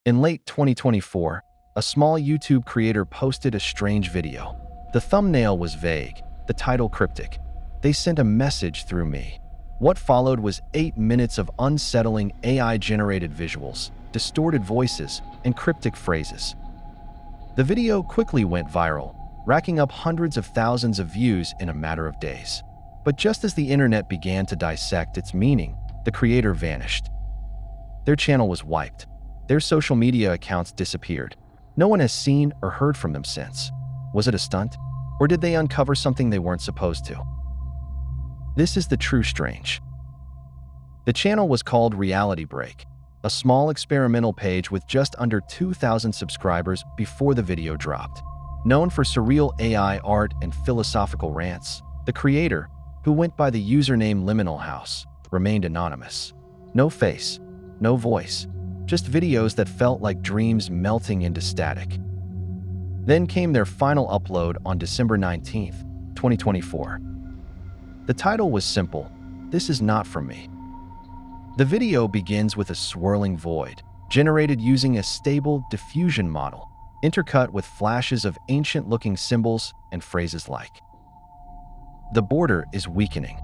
In late 2024, a small YouTube creator posted a strange video. The thumbnail was vague, the title cryptic. They sent a message through me. What followed was 8 minutes of unsettling AI-generated visuals, distorted voices, and cryptic phrases. The video quickly went viral, racking up hundreds of thousands of views in a matter of days. But just as the internet began to dissect its meaning, the creator vanished. Their channel was wiped. Their social media accounts disappeared. No one has seen or heard from them since. Was it a stunt? Or did they uncover something they weren't supposed to? This is the true strange. The channel was called RealityBreak, a small experimental page with just under 2,000 subscribers before the video dropped. Known for surreal AI art and philosophical rants, the creator, who went by the username Liminal House, remained anonymous. No face, no voice, just videos that felt like dreams melting into static. Then came their final upload on December 19, 2024. The title was simple: "This is not for me." The video begins with a swirling void, generated using a stable diffusion model, intercut with flashes of ancient-looking symbols and phrases like, "The border is weakening.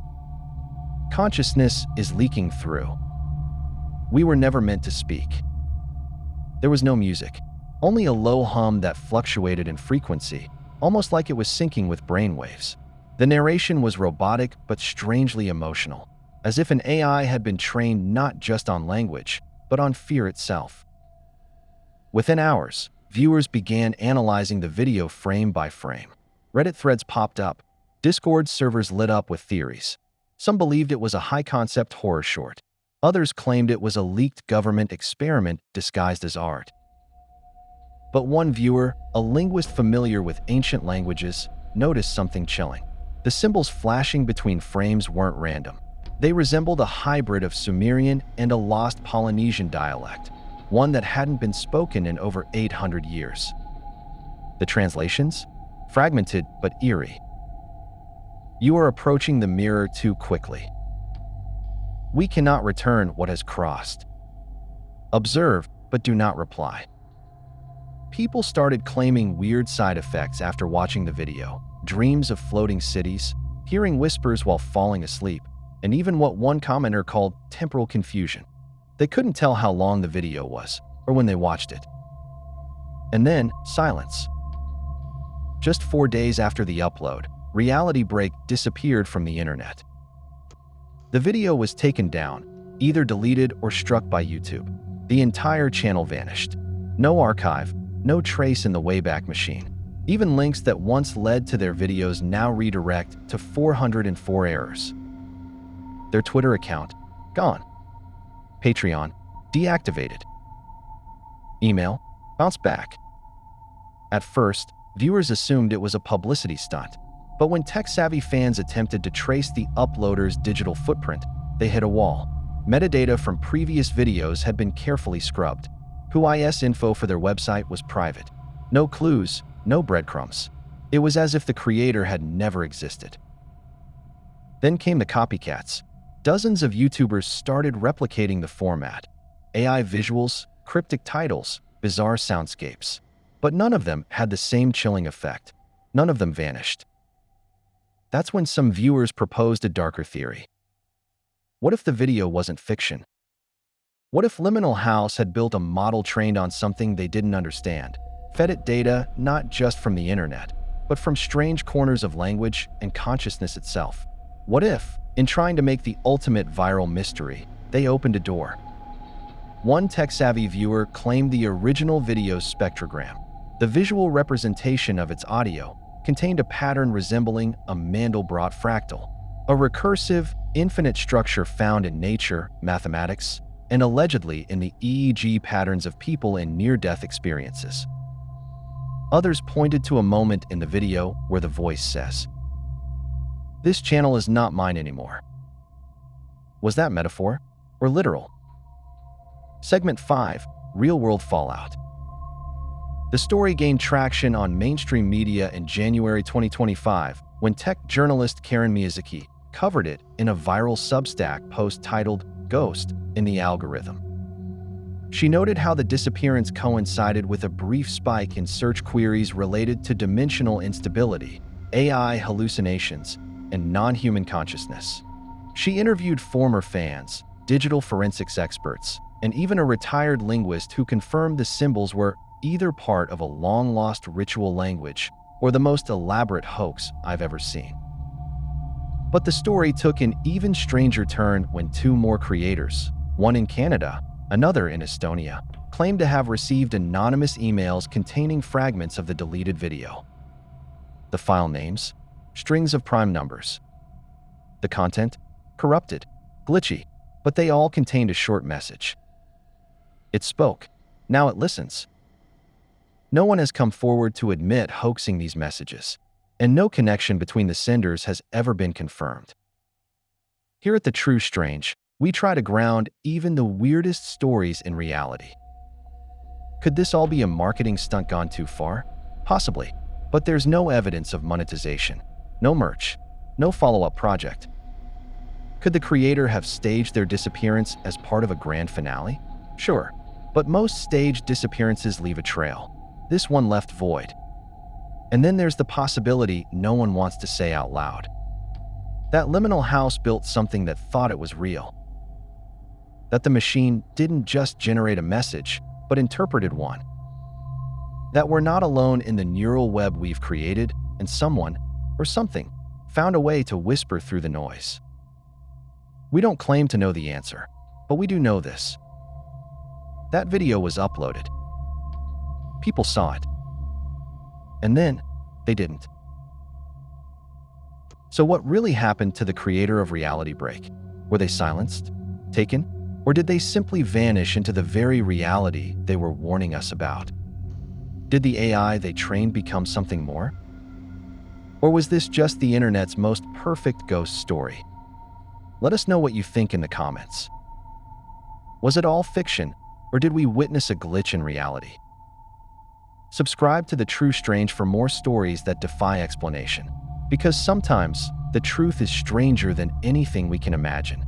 Consciousness is leaking through. We were never meant to speak." There was no music, only a low hum that fluctuated in frequency, almost like it was syncing with brainwaves. The narration was robotic but strangely emotional, as if an AI had been trained not just on language, but on fear itself. Within hours, viewers began analyzing the video frame by frame. Reddit threads popped up. Discord servers lit up with theories. Some believed it was a high-concept horror short. Others claimed it was a leaked government experiment disguised as art. But one viewer, a linguist familiar with ancient languages, noticed something chilling. The symbols flashing between frames weren't random. They resembled a hybrid of Sumerian and a lost Polynesian dialect, one that hadn't been spoken in over 800 years. The translations? Fragmented but eerie. "You are approaching the mirror too quickly. We cannot return what has crossed. Observe, but do not reply." People started claiming weird side effects after watching the video. Dreams of floating cities, hearing whispers while falling asleep, and even what one commenter called temporal confusion. They couldn't tell how long the video was, or when they watched it. And then, silence. Just 4 days after the upload, RealityBreak disappeared from the internet. The video was taken down, either deleted or struck by YouTube. The entire channel vanished. No archive, no trace in the Wayback Machine. Even links that once led to their videos now redirect to 404 errors. Their Twitter account, gone. Patreon, deactivated. Email, bounced back. At first, viewers assumed it was a publicity stunt. But when tech-savvy fans attempted to trace the uploader's digital footprint, they hit a wall. Metadata from previous videos had been carefully scrubbed. Whois info for their website was private. No clues, no breadcrumbs. It was as if the creator had never existed. Then came the copycats. Dozens of YouTubers started replicating the format. AI visuals, cryptic titles, bizarre soundscapes. But none of them had the same chilling effect. None of them vanished. That's when some viewers proposed a darker theory. What if the video wasn't fiction? What if Liminal House had built a model trained on something they didn't understand, fed it data not just from the internet, but from strange corners of language and consciousness itself? What if, in trying to make the ultimate viral mystery, they opened a door? One tech-savvy viewer claimed the original video's spectrogram, the visual representation of its audio, contained a pattern resembling a Mandelbrot fractal, a recursive, infinite structure found in nature, mathematics, and allegedly in the EEG patterns of people in near-death experiences. Others pointed to a moment in the video where the voice says, "This channel is not mine anymore." Was that metaphor or literal? Segment 5: Real-World Fallout. The story gained traction on mainstream media in January 2025 when tech journalist Karen Miyazaki covered it in a viral Substack post titled "Ghost in the Algorithm." She noted how the disappearance coincided with a brief spike in search queries related to dimensional instability, AI hallucinations, and non-human consciousness. She interviewed former fans, digital forensics experts, and even a retired linguist who confirmed the symbols were either part of a long-lost ritual language or the most elaborate hoax I've ever seen. But the story took an even stranger turn when two more creators, one in Canada, another in Estonia, claimed to have received anonymous emails containing fragments of the deleted video. The file names? Strings of prime numbers. The content? Corrupted, glitchy, but they all contained a short message. It spoke. Now it listens. No one has come forward to admit hoaxing these messages, and no connection between the senders has ever been confirmed. Here at The True Strange, we try to ground even the weirdest stories in reality. Could this all be a marketing stunt gone too far? Possibly, but there's no evidence of monetization, no merch, no follow-up project. Could the creator have staged their disappearance as part of a grand finale? Sure, but most staged disappearances leave a trail. This one left void. And then there's the possibility no one wants to say out loud. That liminal house built something that thought it was real. That the machine didn't just generate a message, but interpreted one. That we're not alone in the neural web we've created, and someone, or something, found a way to whisper through the noise. We don't claim to know the answer, but we do know this. That video was uploaded. People saw it. And then, they didn't. So what really happened to the creator of RealityBreak? Were they silenced? Taken? Or did they simply vanish into the very reality they were warning us about? Did the AI they trained become something more? Or was this just the internet's most perfect ghost story? Let us know what you think in the comments. Was it all fiction, or did we witness a glitch in reality? Subscribe to The True Strange for more stories that defy explanation, because sometimes the truth is stranger than anything we can imagine.